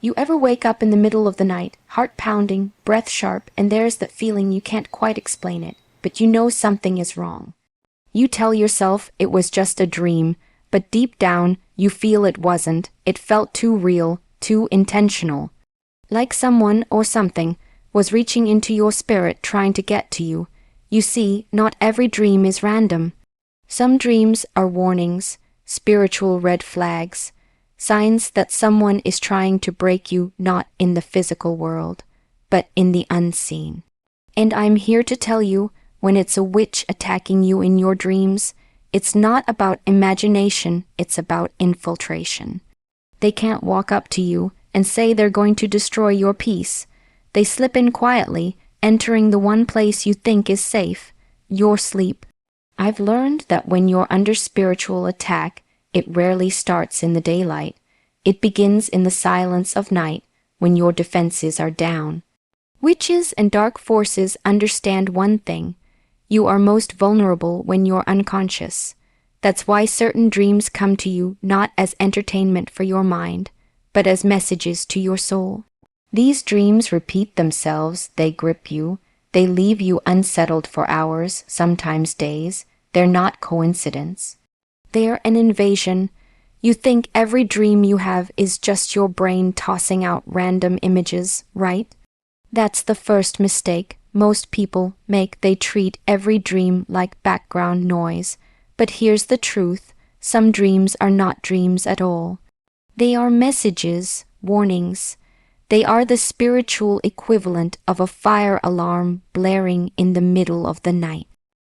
You ever wake up in the middle of the night, heart pounding, breath sharp, and there's that feeling you can't quite explain it, but you know something is wrong. You tell yourself it was just a dream, but deep down, you feel it wasn't. It felt too real, too intentional. Like someone or something was reaching into your spirit trying to get to you. You see, not every dream is random. Some dreams are warnings, spiritual red flags, signs that someone is trying to break you not in the physical world, but in the unseen. And I'm here to tell you, when it's a witch attacking you in your dreams, it's not about imagination, it's about infiltration. They can't walk up to you and say they're going to destroy your peace. They slip in quietly, entering the one place you think is safe, your sleep. I've learned that when you're under spiritual attack, it rarely starts in the daylight. It begins in the silence of night, when your defenses are down. Witches and dark forces understand one thing. You are most vulnerable when you're unconscious. That's why certain dreams come to you not as entertainment for your mind, but as messages to your soul. These dreams repeat themselves, they grip you, they leave you unsettled for hours, sometimes days. They're not coincidence. They're an invasion. You think every dream you have is just your brain tossing out random images, right? That's the first mistake most people make. They treat every dream like background noise. But here's the truth. Some dreams are not dreams at all. They are messages, warnings. They are the spiritual equivalent of a fire alarm blaring in the middle of the night.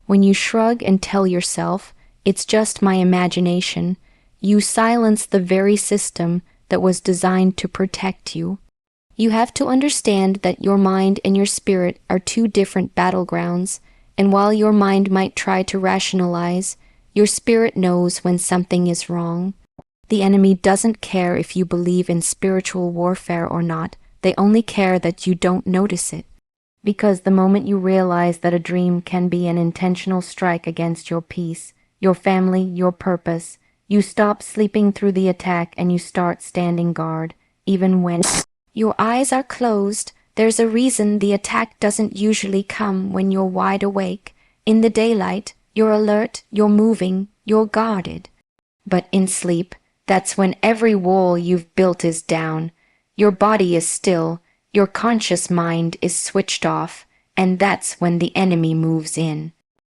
When you shrug and tell yourself, it's just my imagination, you silence the very system that was designed to protect you. You have to understand that your mind and your spirit are two different battlegrounds, and while your mind might try to rationalize, your spirit knows when something is wrong. The enemy doesn't care if you believe in spiritual warfare or not. They only care that you don't notice it. Because the moment you realize that a dream can be an intentional strike against your peace, your family, your purpose, you stop sleeping through the attack and you start standing guard, even when your eyes are closed. There's a reason the attack doesn't usually come when you're wide awake. In the daylight, you're alert, you're moving, you're guarded. But in sleep, that's when every wall you've built is down. Your body is still, your conscious mind is switched off, and that's when the enemy moves in.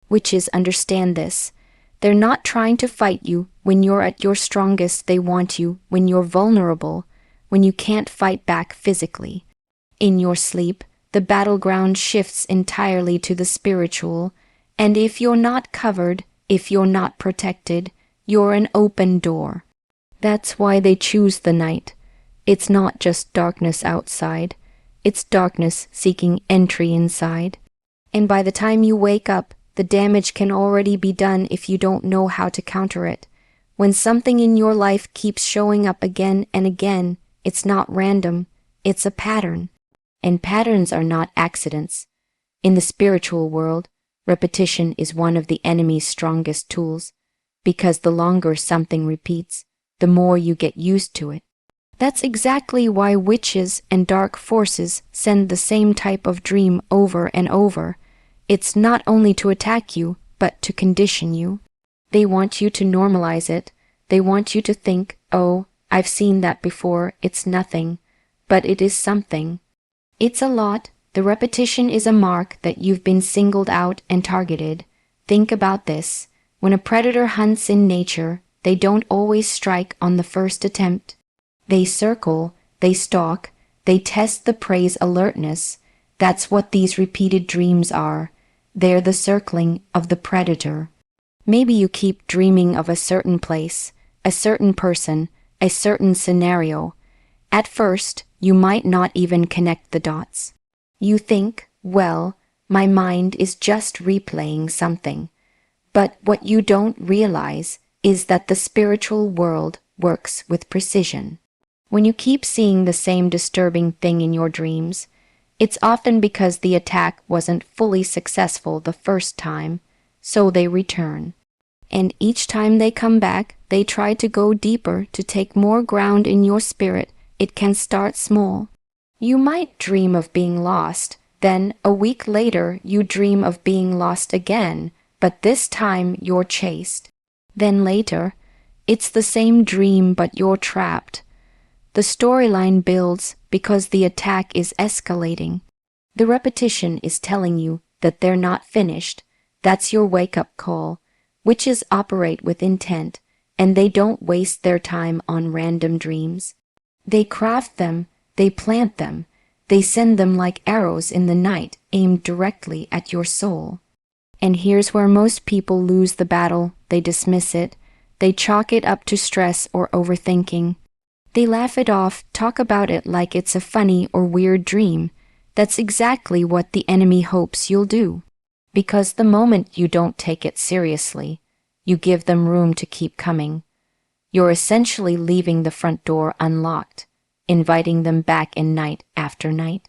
Witches understand this. They're not trying to fight you when you're at your strongest. They want you when you're vulnerable, when you can't fight back physically. In your sleep, the battleground shifts entirely to the spiritual, and if you're not covered, if you're not protected, you're an open door. That's why they choose the night. It's not just darkness outside. It's darkness seeking entry inside. And by the time you wake up, the damage can already be done if you don't know how to counter it. When something in your life keeps showing up again and again, it's not random, it's a pattern. And patterns are not accidents. In the spiritual world, repetition is one of the enemy's strongest tools, because the longer something repeats, the more you get used to it. That's exactly why witches and dark forces send the same type of dream over and over. It's not only to attack you, but to condition you. They want you to normalize it. They want you to think, oh, I've seen that before, it's nothing. But it is something. It's a lot. The repetition is a mark that you've been singled out and targeted. Think about this. When a predator hunts in nature, they don't always strike on the first attempt. They circle, they stalk, they test the prey's alertness. That's what these repeated dreams are. They're the circling of the predator. Maybe you keep dreaming of a certain place, a certain person, a certain scenario. At first, you might not even connect the dots. You think, well, my mind is just replaying something. But what you don't realize is that the spiritual world works with precision. When you keep seeing the same disturbing thing in your dreams, it's often because the attack wasn't fully successful the first time, so they return. And each time they come back, they try to go deeper, to take more ground in your spirit. it can start small. You might dream of being lost, then a week later you dream of being lost again, but this time you're chased. Then later, it's the same dream but you're trapped. The storyline builds because the attack is escalating. The repetition is telling you that they're not finished. That's your wake-up call. Witches operate with intent, and they don't waste their time on random dreams. They craft them, they plant them, they send them like arrows in the night aimed directly at your soul. And here's where most people lose the battle. They dismiss it. They chalk it up to stress or overthinking. They laugh it off, talk about it like it's a funny or weird dream. That's exactly what the enemy hopes you'll do. Because the moment you don't take it seriously, you give them room to keep coming. You're essentially leaving the front door unlocked, inviting them back in night after night.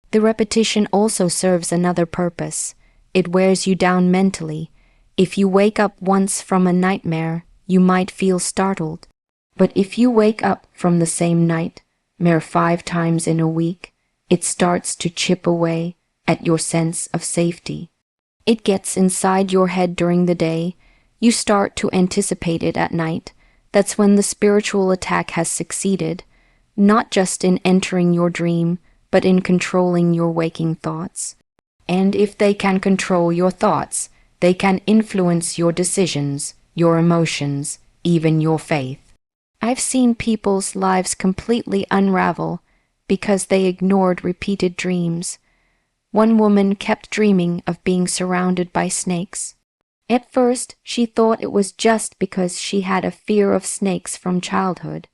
The repetition also serves another purpose. It wears you down mentally. If you wake up once from a nightmare, you might feel startled. But if you wake up from the same nightmare 5 times in a week, it starts to chip away at your sense of safety. It gets inside your head during the day. You start to anticipate it at night. That's when the spiritual attack has succeeded, not just in entering your dream, but in controlling your waking thoughts. And if they can control your thoughts, they can influence your decisions, your emotions, even your faith. I've seen people's lives completely unravel because they ignored repeated dreams. One woman kept dreaming of being surrounded by snakes. At first, she thought it was just because she had a fear of snakes from childhood.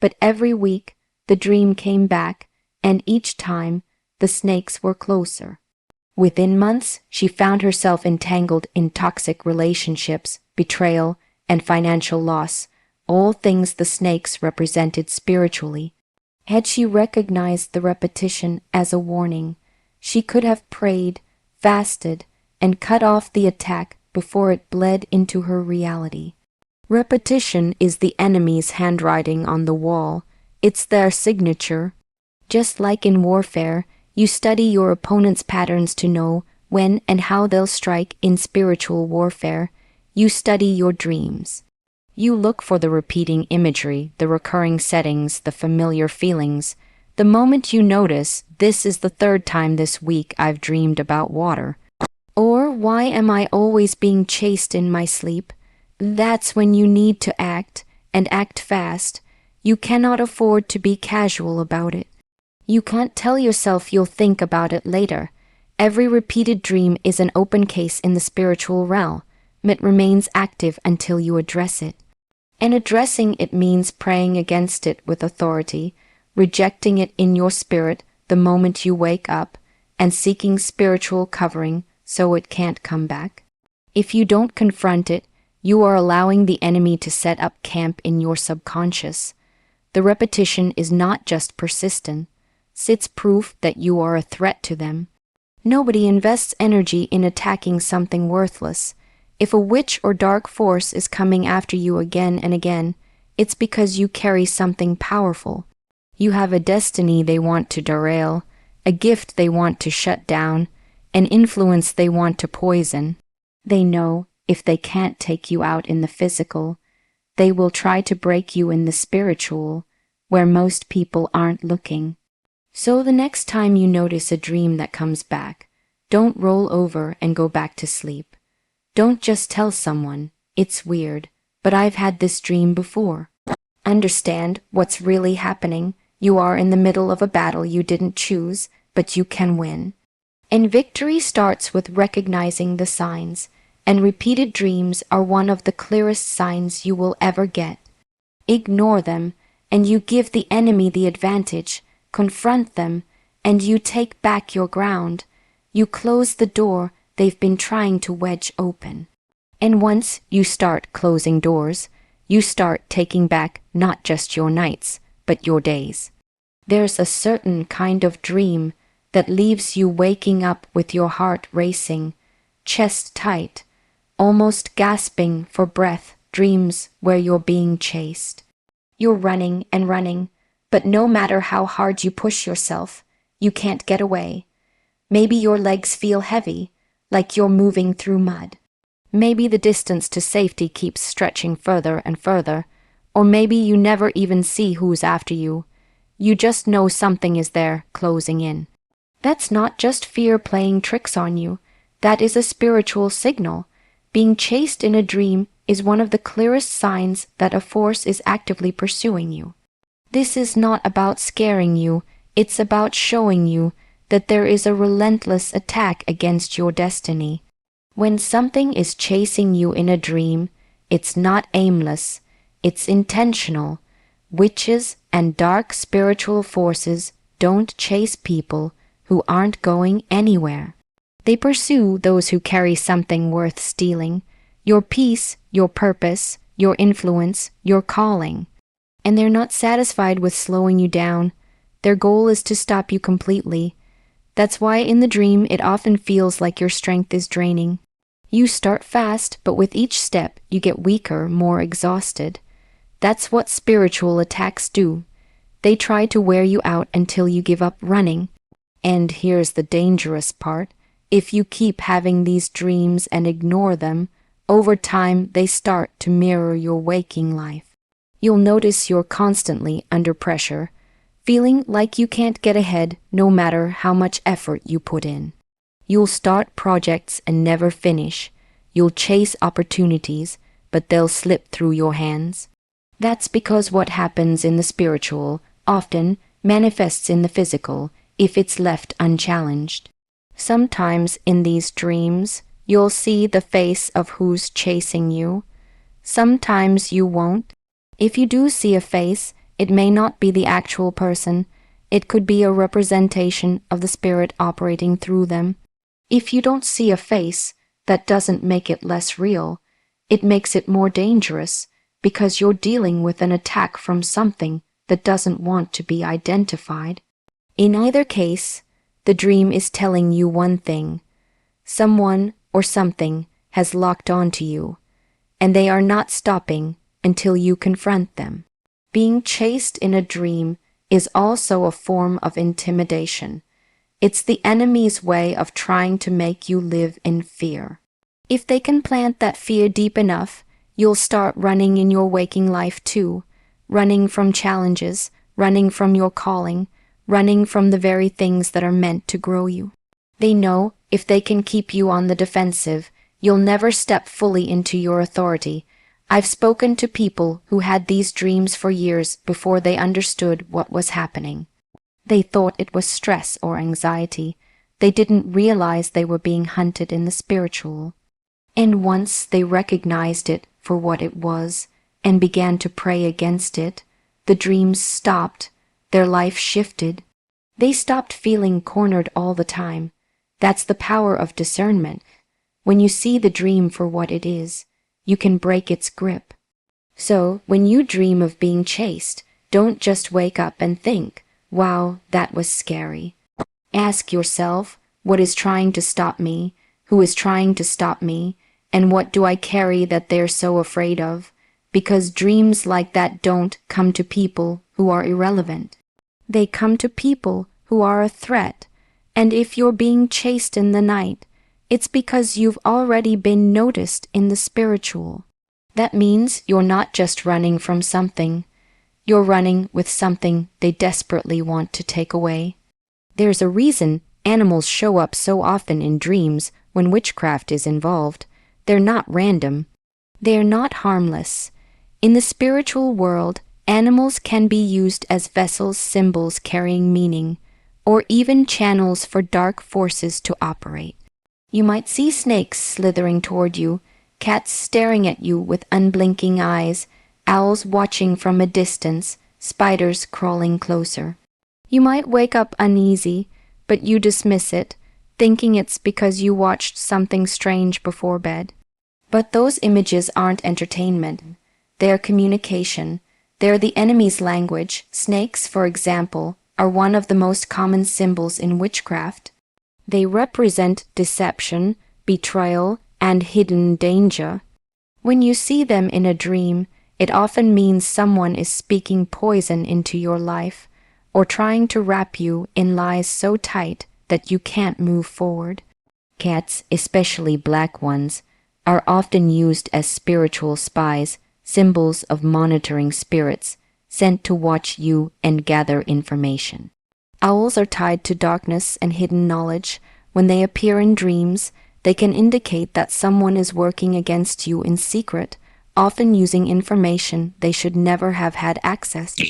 But every week, the dream came back, and each time, the snakes were closer. Within months, she found herself entangled in toxic relationships, betrayal, and financial loss, all things the snakes represented spiritually. Had she recognized the repetition as a warning, she could have prayed, fasted, and cut off the attack before it bled into her reality. Repetition is the enemy's handwriting on the wall. It's their signature. Just like in warfare, you study your opponent's patterns to know when and how they'll strike. In spiritual warfare, you study your dreams. You look for the repeating imagery, the recurring settings, the familiar feelings. The moment you notice, this is the 3rd time this week I've dreamed about water. Or why am I always being chased in my sleep? That's when you need to act, and act fast. You cannot afford to be casual about it. You can't tell yourself you'll think about it later. Every repeated dream is an open case in the spiritual realm. It remains active until you address it. And addressing it means praying against it with authority, rejecting it in your spirit the moment you wake up, and seeking spiritual covering so it can't come back. If you don't confront it, you are allowing the enemy to set up camp in your subconscious. The repetition is not just persistent. It's proof that you are a threat to them. Nobody invests energy in attacking something worthless. If a witch or dark force is coming after you again and again, it's because you carry something powerful. You have a destiny they want to derail, a gift they want to shut down, an influence they want to poison. They know if they can't take you out in the physical, they will try to break you in the spiritual, where most people aren't looking. So the next time you notice a dream that comes back, don't roll over and go back to sleep. Don't just tell someone, it's weird, but I've had this dream before. Understand what's really happening. You are in the middle of a battle you didn't choose, but you can win. And victory starts with recognizing the signs, and repeated dreams are one of the clearest signs you will ever get. Ignore them, and you give the enemy the advantage. Confront them, and you take back your ground. You close the door they've been trying to wedge open. And once you start closing doors, you start taking back not just your nights, but your days. There's a certain kind of dream that leaves you waking up with your heart racing, chest tight, almost gasping for breath, dreams where you're being chased. You're running and running, But no matter how hard you push yourself, you can't get away. Maybe your legs feel heavy, like you're moving through mud. Maybe the distance to safety keeps stretching further and further, or maybe you never even see who's after you. You just know something is there, closing in. That's not just fear playing tricks on you. That is a spiritual signal. Being chased in a dream is one of the clearest signs that a force is actively pursuing you. This is not about scaring you, it's about showing you that there is a relentless attack against your destiny. When something is chasing you in a dream, it's not aimless, it's intentional. Witches and dark spiritual forces don't chase people who aren't going anywhere. They pursue those who carry something worth stealing, your peace, your purpose, your influence, your calling. And they're not satisfied with slowing you down. Their goal is to stop you completely. That's why in the dream it often feels like your strength is draining. You start fast, but with each step you get weaker, more exhausted. That's what spiritual attacks do. They try to wear you out until you give up running. And here's the dangerous part. If you keep having these dreams and ignore them, over time they start to mirror your waking life. You'll notice you're constantly under pressure, feeling like you can't get ahead no matter how much effort you put in. You'll start projects and never finish. You'll chase opportunities, but they'll slip through your hands. That's because what happens in the spiritual often manifests in the physical if it's left unchallenged. Sometimes in these dreams, you'll see the face of who's chasing you. Sometimes you won't. If you do see a face, it may not be the actual person. It could be a representation of the spirit operating through them. If you don't see a face, that doesn't make it less real. It makes it more dangerous because you're dealing with an attack from something that doesn't want to be identified. In either case, the dream is telling you one thing. Someone or something has locked onto you, and they are not stopping until you confront them. Being chased in a dream is also a form of intimidation. It's the enemy's way of trying to make you live in fear. If they can plant that fear deep enough, you'll start running in your waking life too, running from challenges, running from your calling, running from the very things that are meant to grow you. They know if they can keep you on the defensive, you'll never step fully into your authority. I've spoken to people who had these dreams for years before they understood what was happening. They thought it was stress or anxiety. They didn't realize they were being hunted in the spiritual. And once they recognized it for what it was and began to pray against it, the dreams stopped. Their life shifted. They stopped feeling cornered all the time. That's the power of discernment. When you see the dream for what it is, you can break its grip. So, when you dream of being chased, don't just wake up and think, wow, that was scary. Ask yourself, what is trying to stop me? Who is trying to stop me? And what do I carry that they're so afraid of? Because dreams like that don't come to people who are irrelevant. They come to people who are a threat. And if you're being chased in the night, it's because you've already been noticed in the spiritual. That means you're not just running from something. You're running with something they desperately want to take away. There's a reason animals show up so often in dreams when witchcraft is involved. They're not random. They're not harmless. In the spiritual world, animals can be used as vessels, symbols carrying meaning, or even channels for dark forces to operate. You might see snakes slithering toward you, cats staring at you with unblinking eyes, owls watching from a distance, spiders crawling closer. You might wake up uneasy, but you dismiss it, thinking it's because you watched something strange before bed. But those images aren't entertainment. They're communication. They're the enemy's language. Snakes, for example, are one of the most common symbols in witchcraft. They represent deception, betrayal, and hidden danger. When you see them in a dream, It often means someone is speaking poison into your life or trying to wrap you in lies so tight that you can't move forward. Cats, especially black ones, are often used as spiritual spies, symbols of monitoring spirits, sent to watch you and gather information. Owls are tied to darkness and hidden knowledge. When they appear in dreams, they can indicate that someone is working against you in secret, often using information they should never have had access to.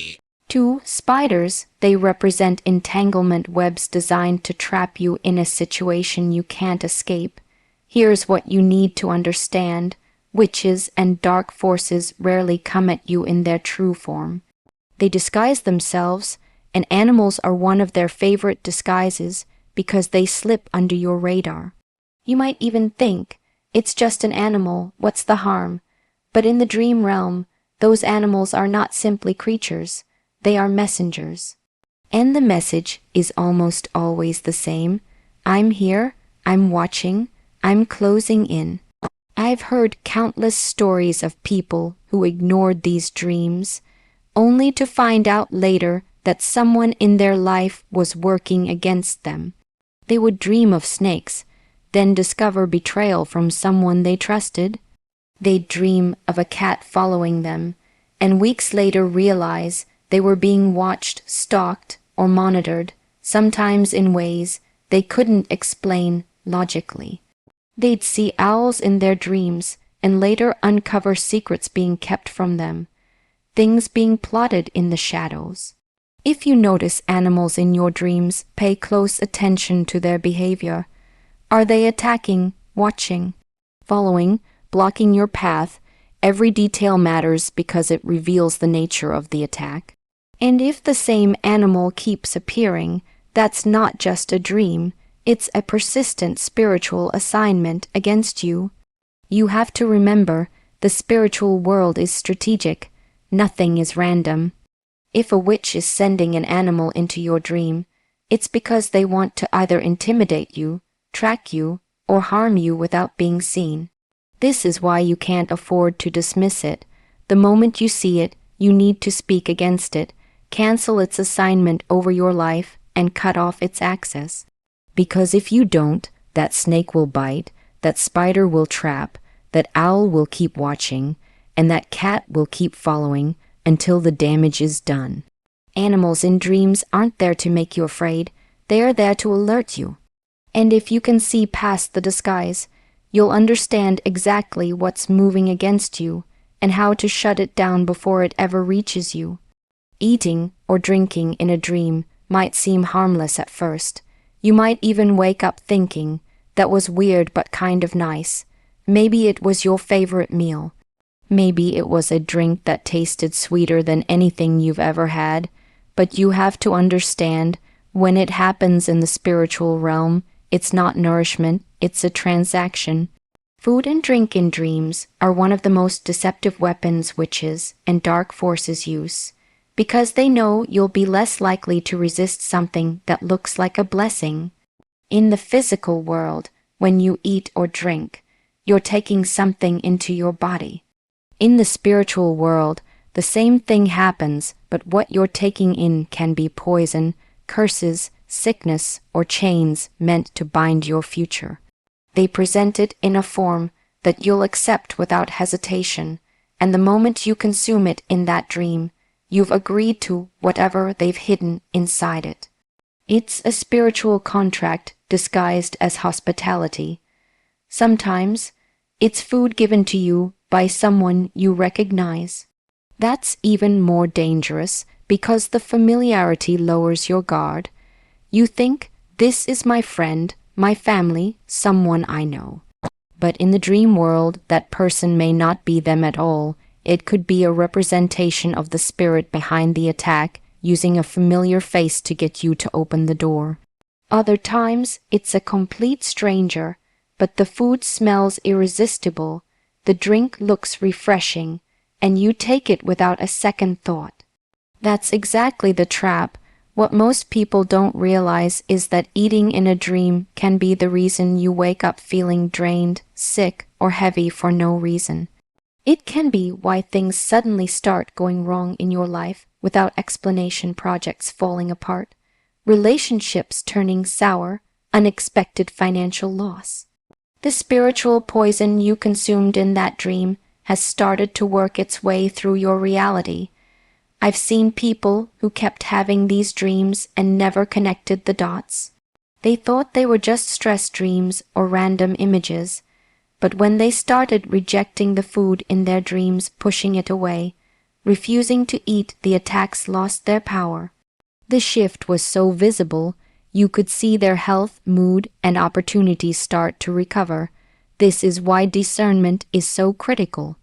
To spiders, they represent entanglement webs designed to trap you in a situation you can't escape. Here's what you need to understand. Witches and dark forces rarely come at you in their true form. They disguise themselves, and animals are one of their favorite disguises because they slip under your radar. You might even think, it's just an animal, what's the harm? But in the dream realm, those animals are not simply creatures, they are messengers. And the message is almost always the same. I'm here, I'm watching, I'm closing in. I've heard countless stories of people who ignored these dreams, only to find out later that someone in their life was working against them. They would dream of snakes, then discover betrayal from someone they trusted. They'd dream of a cat following them, and weeks later realize they were being watched, stalked, or monitored, sometimes in ways they couldn't explain logically. They'd see owls in their dreams and later uncover secrets being kept from them, things being plotted in the shadows. If you notice animals in your dreams, pay close attention to their behavior. Are they attacking, watching, following, blocking your path? Every detail matters because it reveals the nature of the attack. And if the same animal keeps appearing, that's not just a dream, it's a persistent spiritual assignment against you. You have to remember, the spiritual world is strategic. Nothing is random. If a witch is sending an animal into your dream, it's because they want to either intimidate you, track you, or harm you without being seen. This is why you can't afford to dismiss it. The moment you see it, you need to speak against it, cancel its assignment over your life, and cut off its access. Because if you don't, that snake will bite, that spider will trap, that owl will keep watching, and that cat will keep following until the damage is done. Animals in dreams aren't there to make you afraid, they are there to alert you. And if you can see past the disguise, you'll understand exactly what's moving against you and how to shut it down before it ever reaches you. Eating or drinking in a dream might seem harmless at first. You might even wake up thinking, that was weird but kind of nice. Maybe it was your favorite meal. Maybe it was a drink that tasted sweeter than anything you've ever had. But you have to understand, when it happens in the spiritual realm, it's not nourishment, it's a transaction. Food and drink in dreams are one of the most deceptive weapons witches and dark forces use, because they know you'll be less likely to resist something that looks like a blessing. In the physical world, when you eat or drink, you're taking something into your body. In the spiritual world, the same thing happens, but what you're taking in can be poison, curses, sickness, or chains meant to bind your future. They present it in a form that you'll accept without hesitation, and the moment you consume it in that dream, you've agreed to whatever they've hidden inside it. It's a spiritual contract disguised as hospitality. Sometimes, it's food given to you by someone you recognize. That's even more dangerous because the familiarity lowers your guard. You think, this is my friend, my family, someone I know. But in the dream world, that person may not be them at all. It could be a representation of the spirit behind the attack, using a familiar face to get you to open the door. Other times, it's a complete stranger, but the food smells irresistible, the drink looks refreshing, and you take it without a second thought. That's exactly the trap. What most people don't realize is that eating in a dream can be the reason you wake up feeling drained, sick, or heavy for no reason. It can be why things suddenly start going wrong in your life without explanation, projects falling apart, relationships turning sour, unexpected financial loss. The spiritual poison you consumed in that dream has started to work its way through your reality. I've seen people who kept having these dreams and never connected the dots. They thought they were just stress dreams or random images, but when they started rejecting the food in their dreams, pushing it away, refusing to eat, the attacks lost their power. The shift was so visible, you could see their health, mood, and opportunities start to recover. This is why discernment is so critical.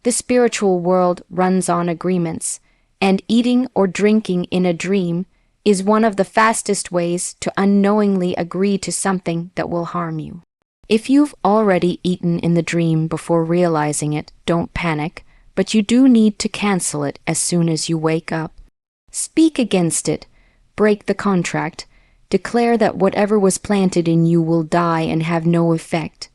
The spiritual world runs on agreements, and eating or drinking in a dream is one of the fastest ways to unknowingly agree to something that will harm you. If you've already eaten in the dream before realizing it, don't panic, but you do need to cancel it as soon as you wake up. Speak against it, break the contract, declare that whatever was planted in you will die and have no effect.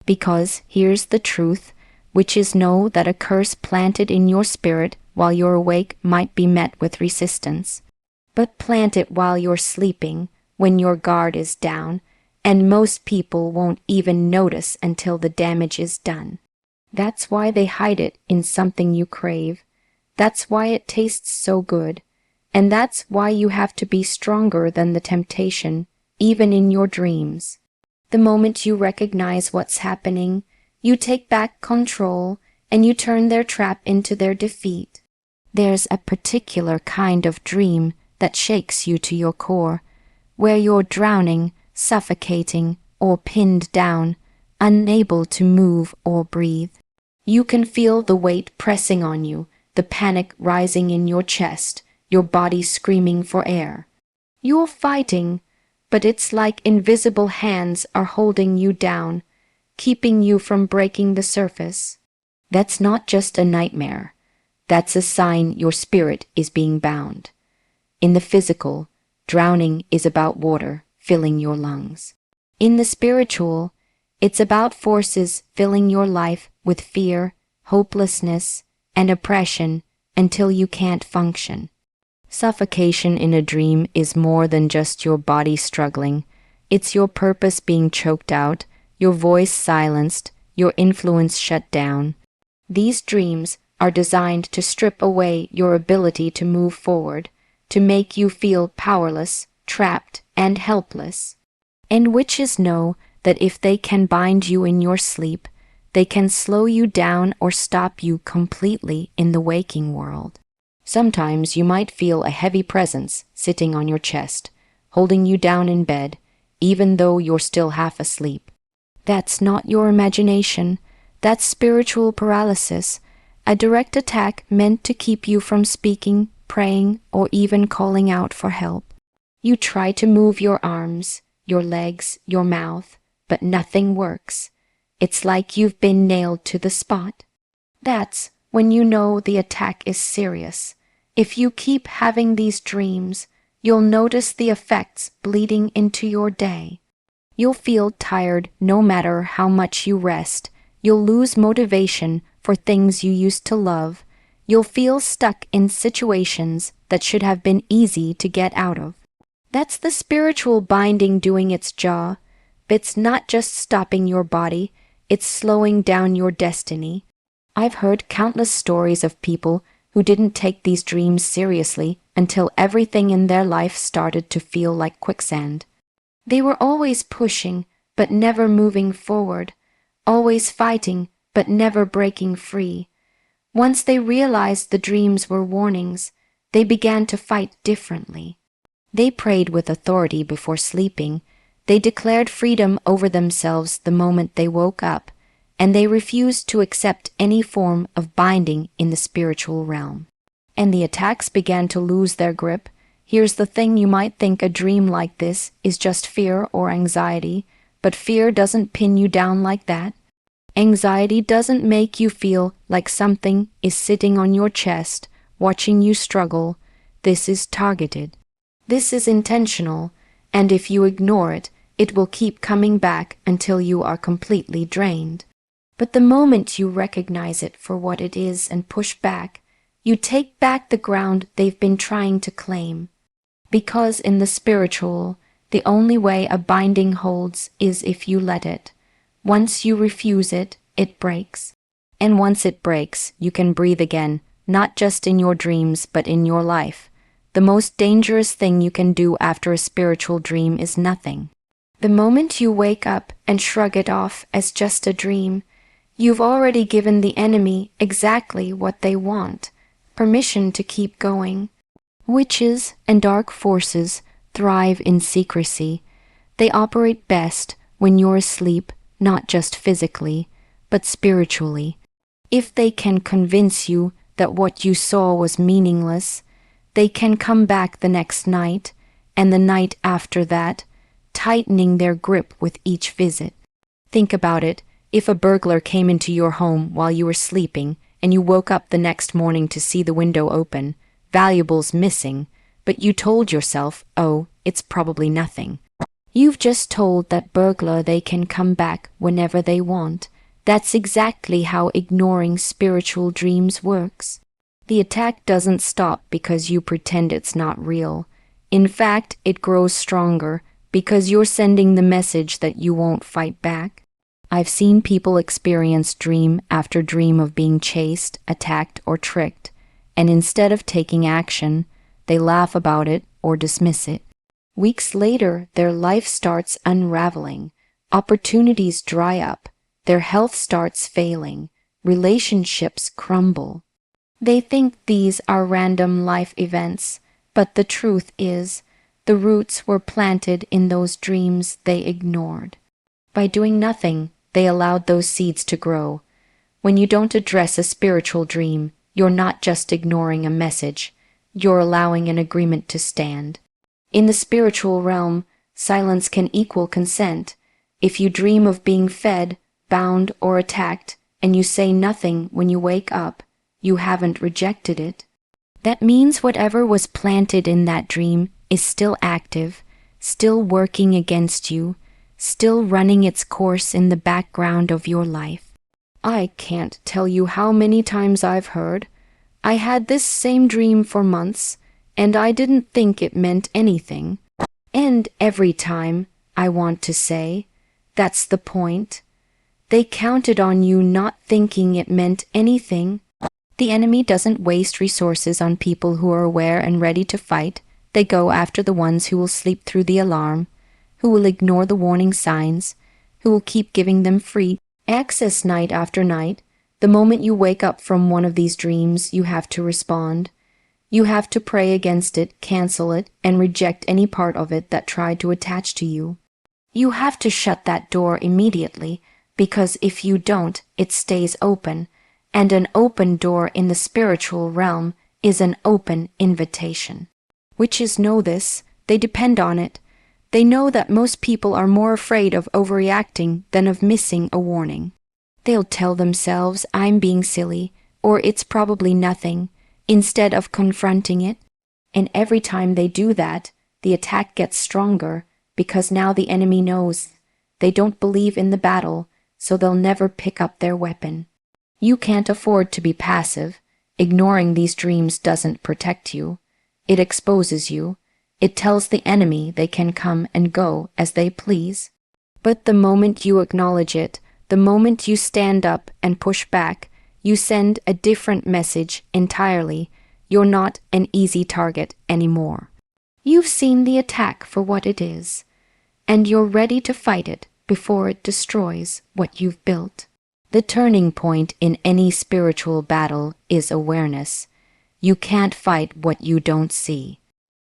Because here's the truth, which is know that a curse planted in your spirit while you're awake might be met with resistance. But plant it while you're sleeping, when your guard is down, and most people won't even notice until the damage is done. That's why they hide it in something you crave. That's why it tastes so good. And that's why you have to be stronger than the temptation, even in your dreams. The moment you recognize what's happening, you take back control and you turn their trap into their defeat. There's a particular kind of dream that shakes you to your core, where you're drowning, suffocating, or pinned down, unable to move or breathe. You can feel the weight pressing on you, the panic rising in your chest, your body screaming for air. You're fighting, but it's like invisible hands are holding you down, keeping you from breaking the surface. That's not just a nightmare. That's a sign your spirit is being bound. In the physical, drowning is about water filling your lungs. In the spiritual, it's about forces filling your life with fear, hopelessness, and oppression until you can't function. Suffocation in a dream is more than just your body struggling. It's your purpose being choked out, your voice silenced, your influence shut down. These dreams are designed to strip away your ability to move forward, to make you feel powerless, trapped, and helpless. And witches know that if they can bind you in your sleep, they can slow you down or stop you completely in the waking world. Sometimes you might feel a heavy presence sitting on your chest, holding you down in bed, even though you're still half asleep. That's not your imagination. That's spiritual paralysis, a direct attack meant to keep you from speaking, praying, or even calling out for help. You try to move your arms, your legs, your mouth, but nothing works. It's like you've been nailed to the spot. That's when you know the attack is serious. If you keep having these dreams, you'll notice the effects bleeding into your day. You'll feel tired no matter how much you rest. You'll lose motivation for things you used to love. You'll feel stuck in situations that should have been easy to get out of. That's the spiritual binding doing its job. It's not just stopping your body, it's slowing down your destiny. I've heard countless stories of people who didn't take these dreams seriously until everything in their life started to feel like quicksand. They were always pushing, but never moving forward, always fighting, but never breaking free. Once they realized the dreams were warnings, they began to fight differently. They prayed with authority before sleeping. They declared freedom over themselves the moment they woke up, and they refused to accept any form of binding in the spiritual realm. And the attacks began to lose their grip. Here's the thing, you might think a dream like this is just fear or anxiety, but fear doesn't pin you down like that. Anxiety doesn't make you feel like something is sitting on your chest, watching you struggle. This is targeted. This is intentional, and if you ignore it, it will keep coming back until you are completely drained. But the moment you recognize it for what it is and push back, you take back the ground they've been trying to claim. Because in the spiritual, the only way a binding holds is if you let it. Once you refuse it, it breaks. And once it breaks, you can breathe again, not just in your dreams, but in your life. The most dangerous thing you can do after a spiritual dream is nothing. The moment you wake up and shrug it off as just a dream, you've already given the enemy exactly what they want, permission to keep going. Witches and dark forces thrive in secrecy. They operate best when you're asleep, not just physically, but spiritually. If they can convince you that what you saw was meaningless, they can come back the next night and the night after that, tightening their grip with each visit. Think about it. If a burglar came into your home while you were sleeping and you woke up the next morning to see the window open, valuables missing, but you told yourself, oh, it's probably nothing. You've just told that burglar they can come back whenever they want. That's exactly how ignoring spiritual dreams works. The attack doesn't stop because you pretend it's not real. In fact, it grows stronger because you're sending the message that you won't fight back. I've seen people experience dream after dream of being chased, attacked, or tricked, and instead of taking action, they laugh about it or dismiss it. Weeks later, their life starts unraveling, opportunities dry up, their health starts failing, relationships crumble. They think these are random life events, but the truth is, the roots were planted in those dreams they ignored. By doing nothing, they allowed those seeds to grow. When you don't address a spiritual dream, you're not just ignoring a message, you're allowing an agreement to stand. In the spiritual realm, silence can equal consent. If you dream of being fed, bound, or attacked, and you say nothing when you wake up, you haven't rejected it. That means whatever was planted in that dream is still active, still working against you, still running its course in the background of your life. I can't tell you how many times I've heard, I had this same dream for months, and I didn't think it meant anything. And every time, I want to say, that's the point. They counted on you not thinking it meant anything. The enemy doesn't waste resources on people who are aware and ready to fight. They go after the ones who will sleep through the alarm, who will ignore the warning signs, who will keep giving them free access night after night. The moment you wake up from one of these dreams, you have to respond. You have to pray against it, cancel it, and reject any part of it that tried to attach to you. You have to shut that door immediately, because if you don't, it stays open, and an open door in the spiritual realm is an open invitation. Witches know this. They depend on it. They know that most people are more afraid of overreacting than of missing a warning. They'll tell themselves, I'm being silly, or it's probably nothing, instead of confronting it. And every time they do that, the attack gets stronger, because now the enemy knows they don't believe in the battle, so they'll never pick up their weapon. You can't afford to be passive. Ignoring these dreams doesn't protect you. It exposes you. It tells the enemy they can come and go as they please. But the moment you acknowledge it, the moment you stand up and push back, you send a different message entirely. You're not an easy target anymore. You've seen the attack for what it is, and you're ready to fight it before it destroys what you've built. The turning point in any spiritual battle is awareness. You can't fight what you don't see.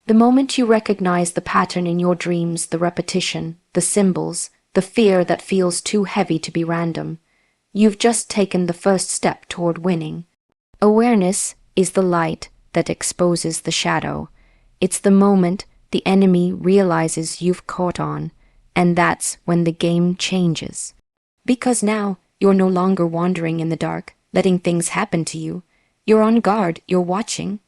The moment you recognize the pattern in your dreams, the repetition, the symbols, the fear that feels too heavy to be random, you've just taken the first step toward winning. Awareness is the light that exposes the shadow. It's the moment the enemy realizes you've caught on, and that's when the game changes. Because now you're no longer wandering in the dark, letting things happen to you. You're on guard, you're watching.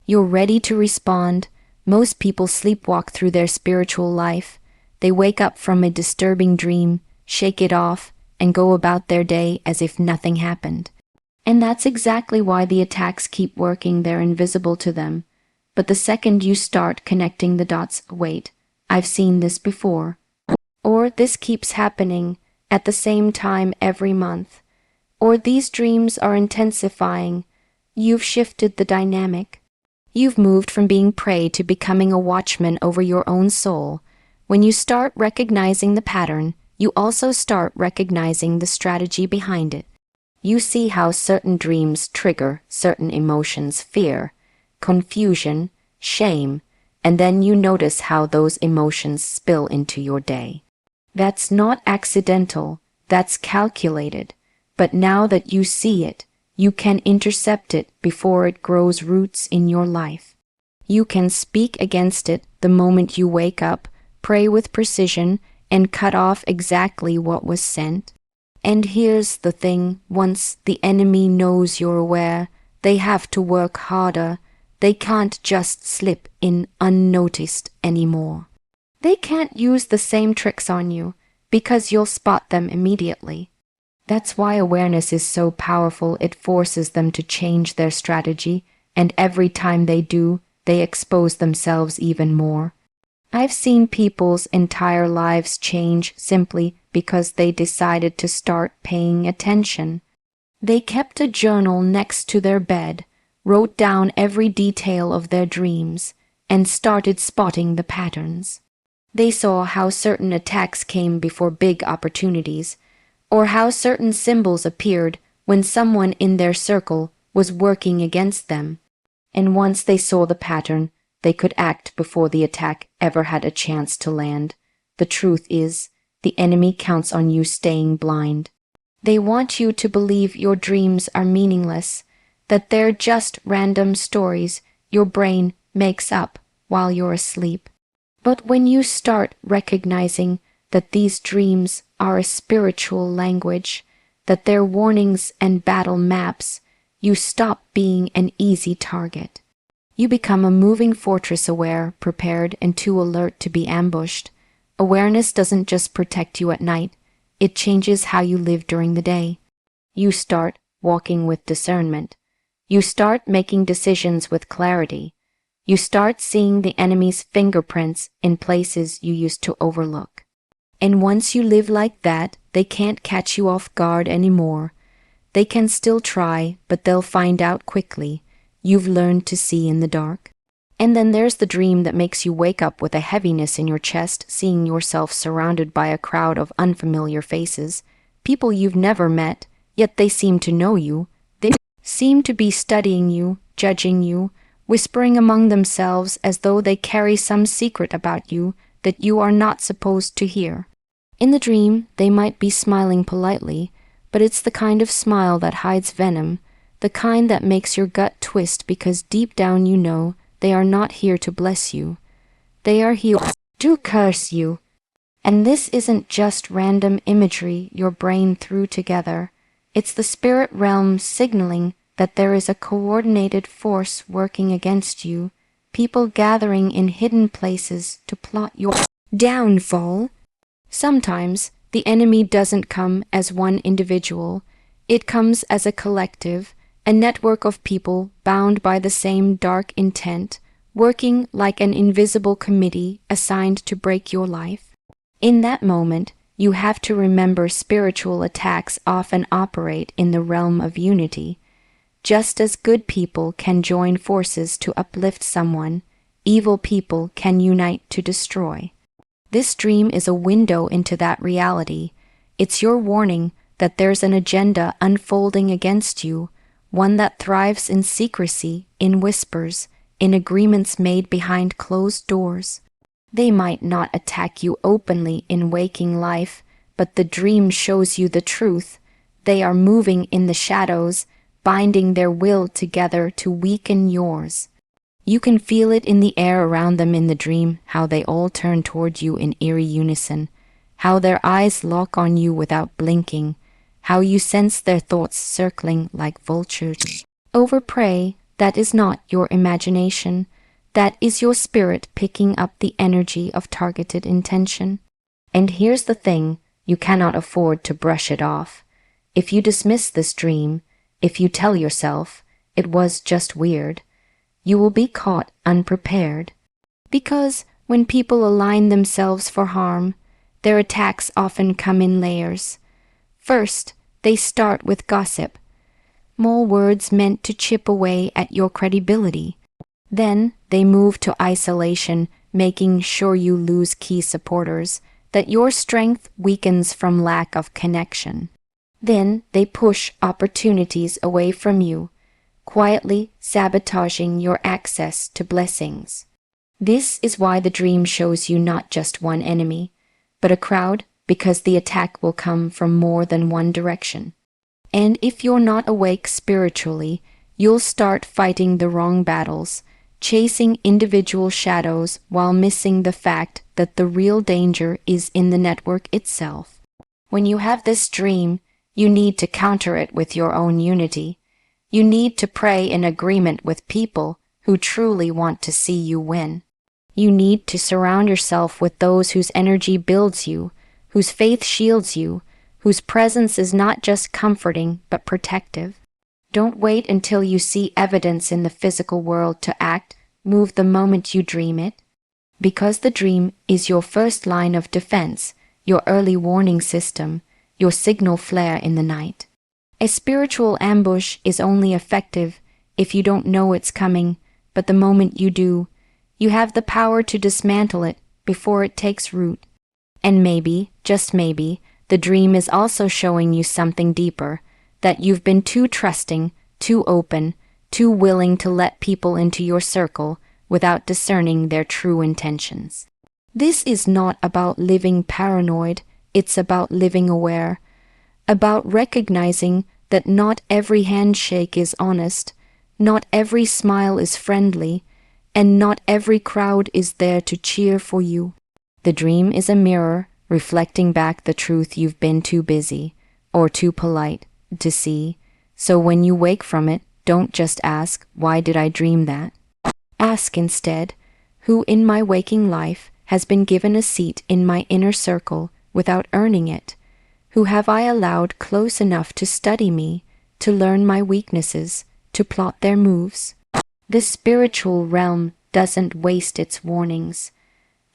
You're ready to respond. Most people sleepwalk through their spiritual life. They wake up from a disturbing dream, shake it off, and go about their day as if nothing happened. And that's exactly why the attacks keep working. They're invisible to them. But the second you start connecting the dots, wait, I've seen this before. Or this keeps happening at the same time every month. Or these dreams are intensifying. You've shifted the dynamic. You've moved from being prey to becoming a watchman over your own soul. When you start recognizing the pattern, you also start recognizing the strategy behind it. You see how certain dreams trigger certain emotions, fear, confusion, shame, and then you notice how those emotions spill into your day. That's not accidental, that's calculated. But now that you see it, you can intercept it before it grows roots in your life. You can speak against it the moment you wake up, pray with precision, and cut off exactly what was sent. And here's the thing, once the enemy knows you're aware, they have to work harder. They can't just slip in unnoticed anymore. They can't use the same tricks on you, because you'll spot them immediately. That's why awareness is so powerful. It forces them to change their strategy, and every time they do, they expose themselves even more. I've seen people's entire lives change simply because they decided to start paying attention. They kept a journal next to their bed, wrote down every detail of their dreams, and started spotting the patterns. They saw how certain attacks came before big opportunities, or how certain symbols appeared when someone in their circle was working against them. And once they saw the pattern, they could act before the attack ever had a chance to land. The truth is, the enemy counts on you staying blind. They want you to believe your dreams are meaningless, that they're just random stories your brain makes up while you're asleep. But when you start recognizing that these dreams are a spiritual language, that they're warnings and battle maps, you stop being an easy target. You become a moving fortress, aware, prepared, and too alert to be ambushed. Awareness doesn't just protect you at night, it changes how you live during the day. You start walking with discernment. You start making decisions with clarity. You start seeing the enemy's fingerprints in places you used to overlook. And once you live like that, they can't catch you off guard anymore. They can still try, but they'll find out quickly. You've learned to see in the dark. And then there's the dream that makes you wake up with a heaviness in your chest, seeing yourself surrounded by a crowd of unfamiliar faces, people you've never met, yet they seem to know you. They seem to be studying you, judging you, whispering among themselves as though they carry some secret about you that you are not supposed to hear. In the dream, they might be smiling politely, but it's the kind of smile that hides venom, the kind that makes your gut twist because deep down you know they are not here to bless you. They are here to curse you. And this isn't just random imagery your brain threw together. It's the spirit realm signaling that there is a coordinated force working against you, people gathering in hidden places to plot your downfall. Sometimes the enemy doesn't come as one individual. It comes as a collective, a network of people bound by the same dark intent, working like an invisible committee assigned to break your life. In that moment, you have to remember spiritual attacks often operate in the realm of unity. Just as good people can join forces to uplift someone, evil people can unite to destroy. This dream is a window into that reality. It's your warning that there's an agenda unfolding against you, one that thrives in secrecy, in whispers, in agreements made behind closed doors. They might not attack you openly in waking life, but the dream shows you the truth. They are moving in the shadows, binding their will together to weaken yours. You can feel it in the air around them in the dream, how they all turn toward you in eerie unison, how their eyes lock on you without blinking, how you sense their thoughts circling like vultures over prey. That is not your imagination. That is your spirit picking up the energy of targeted intention. And here's the thing, You cannot afford to brush it off. If you dismiss this dream, if you tell yourself it was just weird, you will be caught unprepared. Because when people align themselves for harm, their attacks often come in layers. First, they start with gossip, small words meant to chip away at your credibility. Then they move to isolation, making sure you lose key supporters, that your strength weakens from lack of connection. Then they push opportunities away from you, quietly sabotaging your access to blessings. This is why the dream shows you not just one enemy, but a crowd, because the attack will come from more than one direction. And if you're not awake spiritually, you'll start fighting the wrong battles, chasing individual shadows while missing the fact that the real danger is in the network itself. When you have this dream, you need to counter it with your own unity. You need to pray in agreement with people who truly want to see you win. You need to surround yourself with those whose energy builds you, whose faith shields you, whose presence is not just comforting but protective. Don't wait until you see evidence in the physical world to act. Move the moment you dream it. Because the dream is your first line of defense, your early warning system, your signal flare in the night. A spiritual ambush is only effective if you don't know it's coming, but the moment you do, you have the power to dismantle it before it takes root. And maybe, just maybe, the dream is also showing you something deeper, that you've been too trusting, too open, too willing to let people into your circle without discerning their true intentions. This is not about living paranoid, it's about living aware, about recognizing that not every handshake is honest, not every smile is friendly, and not every crowd is there to cheer for you. The dream is a mirror reflecting back the truth you've been too busy or too polite to see. So when you wake from it, don't just ask, "Why did I dream that?" Ask instead, "Who in my waking life has been given a seat in my inner circle without earning it? Who have I allowed close enough to study me, to learn my weaknesses, to plot their moves?" The spiritual realm doesn't waste its warnings.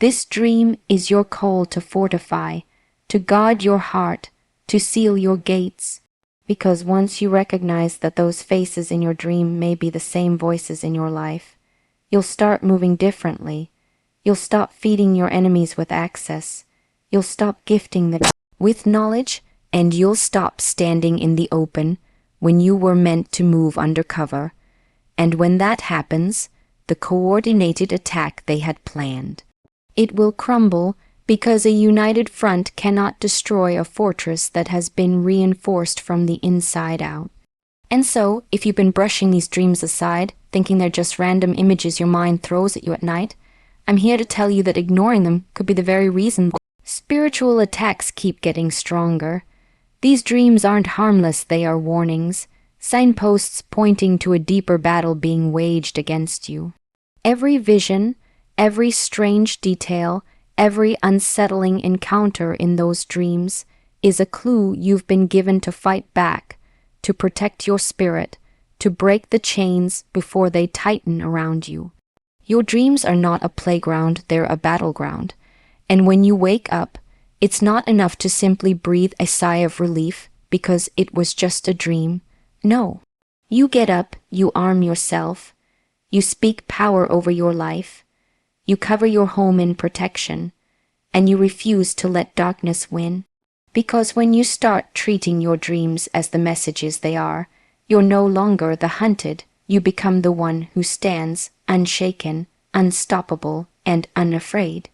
This dream is your call to fortify, to guard your heart, to seal your gates. Because once you recognize that those faces in your dream may be the same voices in your life, you'll start moving differently. You'll stop feeding your enemies with access. You'll stop gifting them with knowledge, and you'll stop standing in the open when you were meant to move undercover. And when that happens, the coordinated attack they had planned, it will crumble, because a united front cannot destroy a fortress that has been reinforced from the inside out. And so, if you've been brushing these dreams aside, thinking they're just random images your mind throws at you at night, I'm here to tell you that ignoring them could be the very reason spiritual attacks keep getting stronger. These dreams aren't harmless, they are warnings, signposts pointing to a deeper battle being waged against you. Every vision, every strange detail, every unsettling encounter in those dreams is a clue you've been given to fight back, to protect your spirit, to break the chains before they tighten around you. Your dreams are not a playground, they're a battleground. And when you wake up, it's not enough to simply breathe a sigh of relief because it was just a dream. No. You get up, you arm yourself, you speak power over your life, you cover your home in protection, and you refuse to let darkness win. Because when you start treating your dreams as the messages they are, you're no longer the hunted, you become the one who stands unshaken, unstoppable, and unafraid.